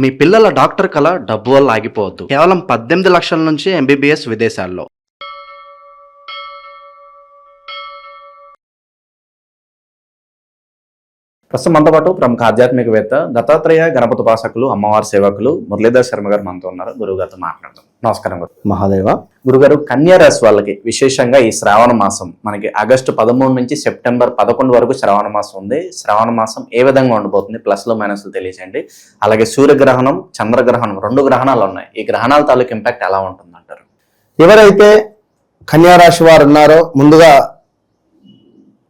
మీ పిల్లల డాక్టర్ కల డబ్బు వల్ల ఆగిపోవద్దు. కేవలం 18 లక్షల నుంచి ఎంబీబీఎస్ విదేశాల్లో. ప్రస్తుతం మనతో పాటు ప్రముఖ ఆధ్యాత్మికవేత్త దత్తాత్రేయ గణపతి ఉపాసకులు అమ్మవారి సేవకులు మురళీధర్ శర్మ గారు మనతో ఉన్నారు. గురుగారితో మాట్లాడదాం. నమస్కారం గురు. మహాదేవ. గురుగారు, కన్యారాశి వాళ్ళకి విశేషంగా ఈ శ్రావణ మాసం మనకి ఆగస్టు 13 నుంచి సెప్టెంబర్ 11 వరకు శ్రావణ మాసం ఉంది. శ్రావణ మాసం ఏ విధంగా ఉండబోతుంది, ప్లస్లు మైనస్లు తెలియజేయండి. అలాగే సూర్యగ్రహణం, చంద్రగ్రహణం 2 గ్రహణాలు ఉన్నాయి. ఈ గ్రహణాల తాలూకు ఇంపాక్ట్ ఎలా ఉంటుంది అంటారు? ఎవరైతే కన్యారాశి వారు ఉన్నారో ముందుగా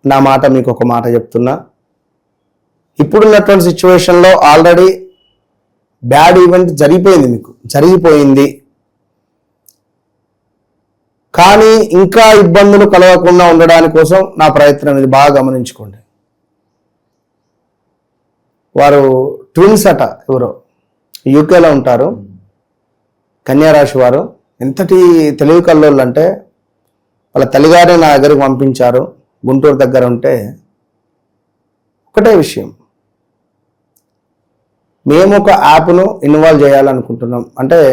నా మాట మీకు ఒక మాట చెప్తున్నా. ఇప్పుడున్నటువంటి సిచ్యువేషన్లో ఆల్రెడీ బ్యాడ్ ఈవెంట్ జరిగిపోయింది. కానీ ఇంకా ఇబ్బందులు కలగకుండా ఉండడానికి కోసం నా ప్రయత్నం ఇది బాగా గమనించుకోండి. వారు ట్విన్స్ అట, ఎవరో యూకేలో ఉంటారు కన్యారాశి వారు. ఎంతటి తెలివి కల్లోళ్ళు అంటే వాళ్ళ తల్లిగారే నా దగ్గరికి పంపించారు. గుంటూరు దగ్గర ఉంటే ఒకటే విషయం, మేము ఒక యాప్ను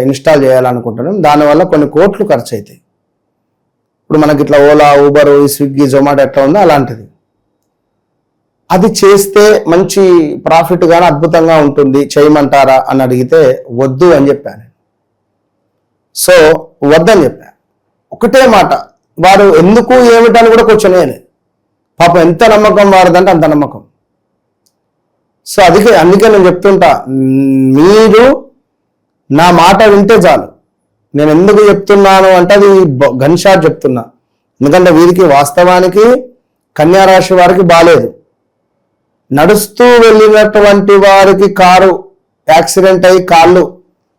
ఇన్స్టాల్ చేయాలనుకుంటున్నాం. దానివల్ల కొన్ని కోట్లు ఖర్చు అవుతాయి. ఇప్పుడు మనకి ఇట్లా ఓలా, ఊబర్, స్విగ్గీ, జొమాటో ఎట్లా ఉందో అలాంటిది. అది చేస్తే మంచి ప్రాఫిట్ గానీ అద్భుతంగా ఉంటుంది, చేయమంటారా అని అడిగితే వద్దు అని చెప్పాను. సో వద్దని చెప్పాను. ఒకటే మాట, వారు ఎందుకు ఏమిటని కూడా కూర్చొని పాపం ఎంత నమ్మకం వారిదంటే అంత నమ్మకం. సో అందుకే నేను చెప్తుంటా, మీరు నా మాట వింటే చాలు. నేను ఎందుకు చెప్తున్నాను అంటే అది గన్ షాట్ చెప్తున్నా. ఎందుకంటే వీరికి వాస్తవానికి కన్యారాశి వారికి బాలేదు. నడుస్తూ వెళ్ళినటువంటి వారికి కారు యాక్సిడెంట్ అయ్యి కాళ్ళు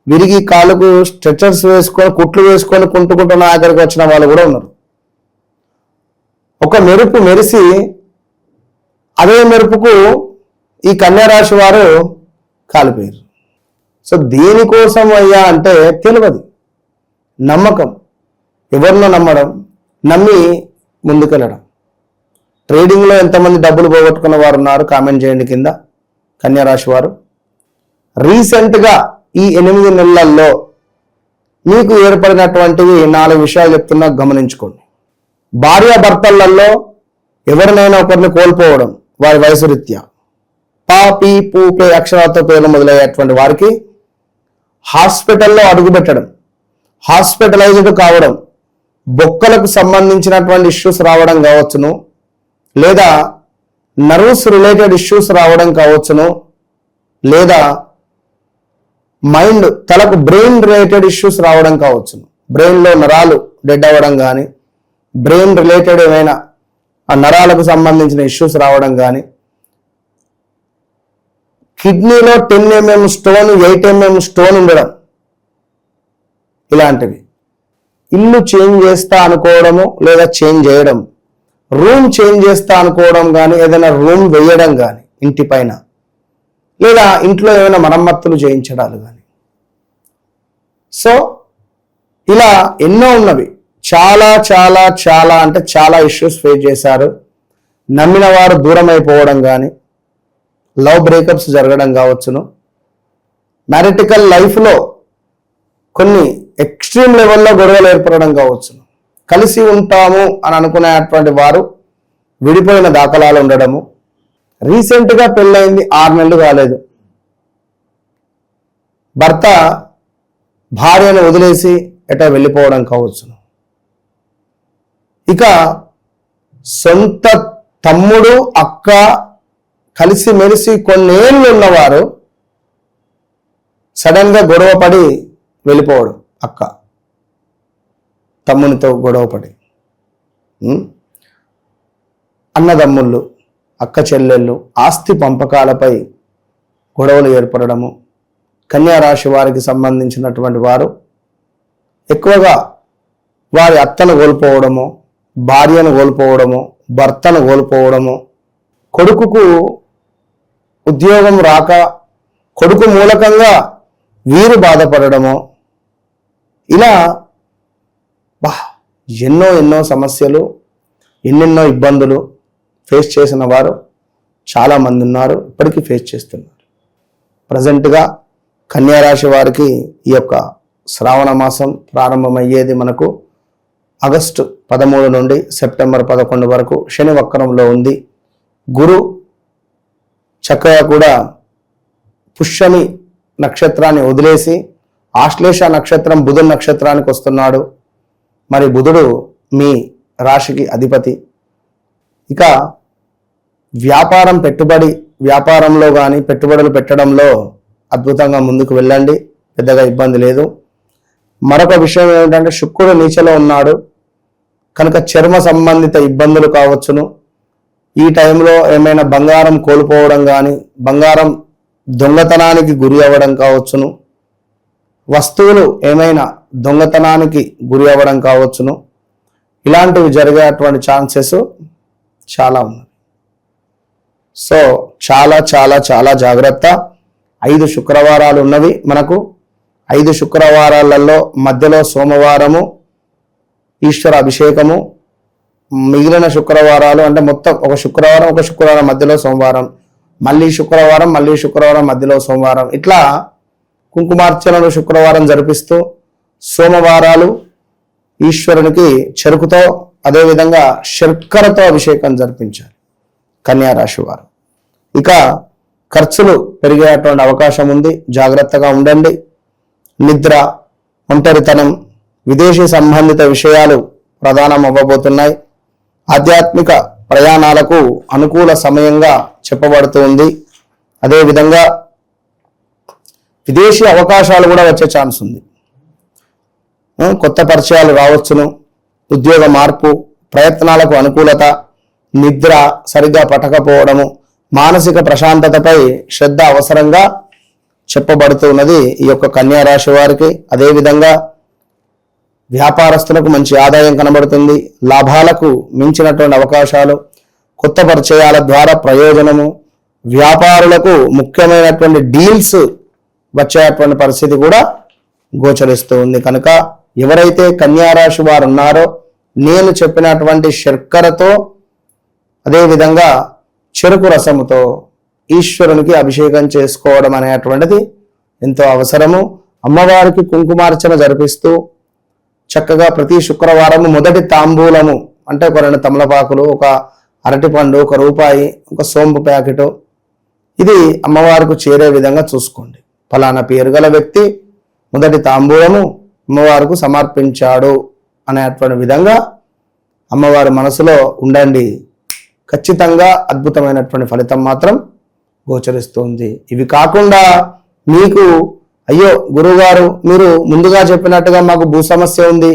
విరిగి కాళ్ళకు స్ట్రెచర్స్ వేసుకొని కుట్లు వేసుకొని కుంటుకుంటూ నా దగ్గరికి వచ్చిన వాళ్ళు కూడా ఉన్నారు. ఒక మెరుపు మెరిసి అదే మెరుపుకు ఈ కన్యారాశి వారు కాలిపోయారు. సో దేనికోసం అయ్యా అంటే తెలియదు. నమ్మకం, ఎవరినో నమ్మడం, నమ్మి ముందుకెళ్ళడం. ట్రేడింగ్లో ఎంతమంది డబ్బులు పోగొట్టుకున్న వారు ఉన్నారు కామెంట్ చేయండి కింద. కన్యారాశి వారు రీసెంట్గా ఈ 8 నెలల్లో మీకు ఏర్పడినటువంటివి 4 విషయాలు చెప్తున్నా, గమనించుకోండి. భార్యాభర్తలలో ఎవరినైనా ఒకరిని కోల్పోవడం, వారి వయసు రీత్యా. పా, పీ, పూ, పే అక్షరాలతో పేర్లు మొదలయ్యేటువంటి వారికి హాస్పిటల్లో అడుగుపెట్టడం, హాస్పిటలైజ్డ్ కావడం, బొక్కలకు సంబంధించినటువంటి ఇష్యూస్ రావడం కావచ్చును, లేదా నర్వ్స్ రిలేటెడ్ ఇష్యూస్ రావడం కావచ్చును, లేదా మైండ్ తలకు బ్రెయిన్ రిలేటెడ్ ఇష్యూస్ రావడం కావచ్చును. బ్రెయిన్లో నరాలు డెడ్ అవ్వడం కానీ, బ్రెయిన్ రిలేటెడ్ ఏమైనా ఆ నరాలకు సంబంధించిన ఇష్యూస్ రావడం కానీ, కిడ్నీలో 10 mm స్టోన్, 8 mm స్టోన్ ఉండడం, ఇలాంటివి. ఇల్లు చేంజ్ చేస్తా అనుకోవడము లేదా చేంజ్ చేయడం, రూమ్ చేంజ్ చేస్తా అనుకోవడం కానీ, ఏదైనా రూమ్ వేయడం కానీ ఇంటి పైన, లేదా ఇంట్లో ఏమైనా మరమ్మతులు చేయించడాలు కానీ. సో ఇలా ఎన్నో ఉన్నవి. చాలా చాలా చాలా అంటే చాలా ఇష్యూస్ ఫేస్ చేశారు. నమ్మిన వారు దూరం అయిపోవడం కానీ, లవ్ బ్రేకప్స్ జరగడం కావచ్చును, మ్యారిటికల్ లైఫ్లో కొన్ని ఎక్స్ట్రీమ్ లెవెల్లో గొడవలు ఏర్పడడం కావచ్చును, కలిసి ఉంటాము అని అనుకునేటువంటి వారు విడిపోయిన దాఖలాలు ఉండడము, రీసెంట్గా పెళ్ళయింది 6 నెలలు కాలేదు, భర్త భార్యను వదిలేసి ఎటో వెళ్ళిపోవడం కావచ్చును. ఇక సొంత తమ్ముడు, అక్క కలిసి మెలిసి కొన్నేళ్ళు ఉన్నవారు సడన్గా గొడవపడి వెళ్ళిపోవడం, అక్క తమ్మునితో గొడవపడి, అన్నదమ్ముళ్ళు, అక్క చెల్లెళ్ళు, ఆస్తి పంపకాలపై గొడవలు ఏర్పడము. కన్యారాశి వారికి సంబంధించినటువంటి వారు ఎక్కువగా వారి అత్తను కోల్పోవడము, భార్యను కోల్పోవడము, భర్తను కోల్పోవడము, కొడుకుకు ఉద్యోగం రాక కొడుకు మూలకంగా వీరు బాధపడము, ఇలా ఎన్నో సమస్యలు, ఎన్నెన్నో ఇబ్బందులు ఫేస్ చేసిన వారు చాలామంది ఉన్నారు, ఇప్పటికీ ఫేస్ చేస్తున్నారు. ప్రజెంట్గా కన్యా రాశి వారికి ఈ యొక్క శ్రావణ మాసం ప్రారంభమయ్యేది మనకు ఆగస్టు 13 నుండి సెప్టెంబర్ 11 వరకు శని వక్రంలో ఉంది. గురు చక్కగా కూడా పుష్యమి నక్షత్రాన్ని వదిలేసి ఆశ్లేష నక్షత్రం బుధుడు నక్షత్రానికి వస్తున్నాడు. మరి బుధుడు మీ రాశికి అధిపతి. ఇక వ్యాపారంలో కానీ పెట్టుబడులు పెట్టడంలో అద్భుతంగా ముందుకు వెళ్ళండి, పెద్దగా ఇబ్బంది లేదు. మరొక విషయం ఏమిటంటే శుక్రుడు నీచలో ఉన్నాడు కనుక చర్మ సంబంధిత ఇబ్బందులు కావచ్చును. ఈ టైంలో ఏమైనా బంగారం కోల్పోవడం కానీ బంగారం దొంగతనానికి గురి అవ్వడం కావచ్చును, వస్తువులు ఏమైనా దొంగతనానికి గురి అవ్వడం కావచ్చును. ఇలాంటివి జరిగేటువంటి ఛాన్సెస్ చాలా ఉన్నాయి. సో చాలా చాలా చాలా జాగ్రత్త. 5 శుక్రవారాలు ఉన్నవి మనకు. 5 శుక్రవారాలలో మధ్యలో సోమవారము ఈశ్వర అభిషేకము, మిగిలిన శుక్రవారాలు అంటే మొత్తం ఒక శుక్రవారం మధ్యలో సోమవారం, మళ్ళీ శుక్రవారం మధ్యలో సోమవారం, ఇట్లా కుంకుమార్చనలు శుక్రవారం జరిపిస్తూ సోమవారాలు ఈశ్వరునికి చెరుకుతో అదేవిధంగా శర్కరతో అభిషేకం జరిపించారు కన్యా రాశి వారు. ఇక ఖర్చులు పెరిగేటువంటి అవకాశం ఉంది, జాగ్రత్తగా ఉండండి. నిద్ర, ఒంటరితనం, విదేశీ సంబంధిత విషయాలు ప్రధానం అవ్వబోతున్నాయి. ఆధ్యాత్మిక ప్రయాణాలకు అనుకూల సమయంగా చెప్పబడుతుంది. అదేవిధంగా విదేశీ అవకాశాలు కూడా వచ్చే ఛాన్స్ ఉంది. కొత్త పరిచయాలు రావచ్చును. ఉద్యోగ మార్పు, ప్రయత్నాలకు అనుకూలత, నిద్ర సరిగ్గా పట్టకపోవడము, మానసిక ప్రశాంతతపై శ్రద్ధ అవసరంగా చెప్పబడుతున్నది ఈ యొక్క కన్యా రాశి వారికి. అదేవిధంగా వ్యాపారస్తులకు మంచి ఆదాయం కనబడుతుంది. లాభాలకు మించినటువంటి అవకాశాలు, కొత్త పరిచయాల ద్వారా ప్రయోజనము, వ్యాపారులకు ముఖ్యమైనటువంటి డీల్స్ వచ్చేటువంటి పరిస్థితి కూడా గోచరిస్తూ ఉంది. కనుక ఎవరైతే కన్యా రాశి వారు ఉన్నారో నేను చెప్పినటువంటి శర్కరతో అదేవిధంగా చెరుకు రసముతో ఈశ్వరునికి అభిషేకం చేసుకోవడం అనేటువంటిది ఎంతో అవసరము. అమ్మవారికి కుంకుమార్చన జరిపిస్తూ చక్కగా ప్రతి శుక్రవారము మొదటి తాంబూలము అంటే ఒక 2 తమలపాకులు, ఒక అరటిపండు, ₹1, ఒక సోంపు ప్యాకెట్, ఇది అమ్మవారికి చేరే విధంగా చూసుకోండి. ఫలానా పేరు గల వ్యక్తి మొదటి తాంబూలము అమ్మవారికి సమర్పించాడు అనేటువంటి విధంగా అమ్మవారి మనసులో ఉండండి. ఖచ్చితంగా అద్భుతమైనటువంటి ఫలితం మాత్రం గోచరిస్తుంది. ఇవి కాకుండా మీకు అయ్యో గురువుగారు మీరు ముందుగా చెప్పినట్టుగా మాకు భూ సమస్య ఉంది,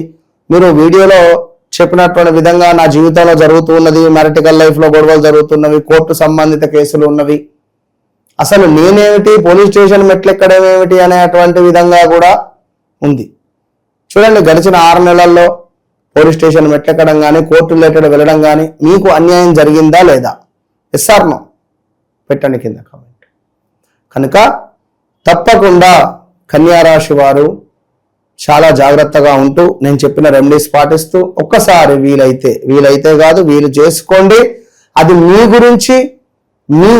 మీరు వీడియోలో చెప్పినటువంటి విధంగా నా జీవితంలో జరుగుతూ ఉన్నది, మ్యారిటికల్ లైఫ్లో గొడవలు జరుగుతున్నవి, కోర్టు సంబంధిత కేసులు ఉన్నవి, అసలు నేనేమిటి పోలీస్ స్టేషన్ మెట్లెక్కడం ఏమిటి అనేటువంటి విధంగా కూడా ఉంది. చూడండి, గడిచిన 6 నెలల్లో పోలీస్ స్టేషన్ మెట్లెక్కడం కానీ కోర్టు రిలేటెడ్ వెళ్ళడం కానీ మీకు అన్యాయం జరిగిందా లేదా? ఎస్ ఆర్ నో పెట్టండి కింద కామెంట్. కనుక తప్పకుండా కన్యా రాశి వారు చాలా జాగ్రత్తగా ఉంటూ నేను చెప్పిన రెమెడీస్ పాటిస్తూ ఒక్కసారి వీలైతే కాదు వీలు చేసుకోండి. అది మీ గురించి, మీ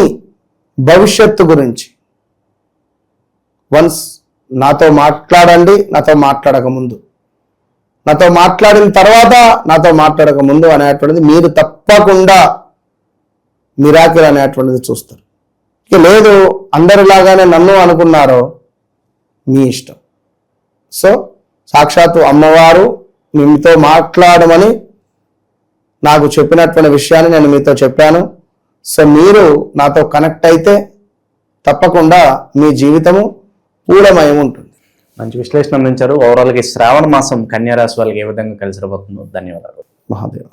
భవిష్యత్తు గురించి. వన్స్ నాతో మాట్లాడండి, నాతో మాట్లాడక ముందు, నాతో మాట్లాడిన తర్వాత, నాతో మాట్లాడక ముందు అనేటువంటిది మీరు తప్పకుండా మిరాకిల్ అనేటువంటిది చూస్తారు. ఇక లేదు అందరిలాగానే నన్ను అనుకున్నారో మీ ఇష్టం. సో సాక్షాత్తు అమ్మవారు మీతో మాట్లాడమని నాకు చెప్పినటువంటి విషయాన్ని నేను మీతో చెప్పాను. సో మీరు నాతో కనెక్ట్ అయితే తప్పకుండా మీ జీవితము పూలమయం ఉంటుంది. మంచి విశ్లేషణ అందించారు. ఓవరాల్గా శ్రావణ మాసం కన్యా రాశి వాళ్ళకి ఏ విధంగా కలిసి రాబోతుందో ధన్యవాదాలు. మహాదేవ.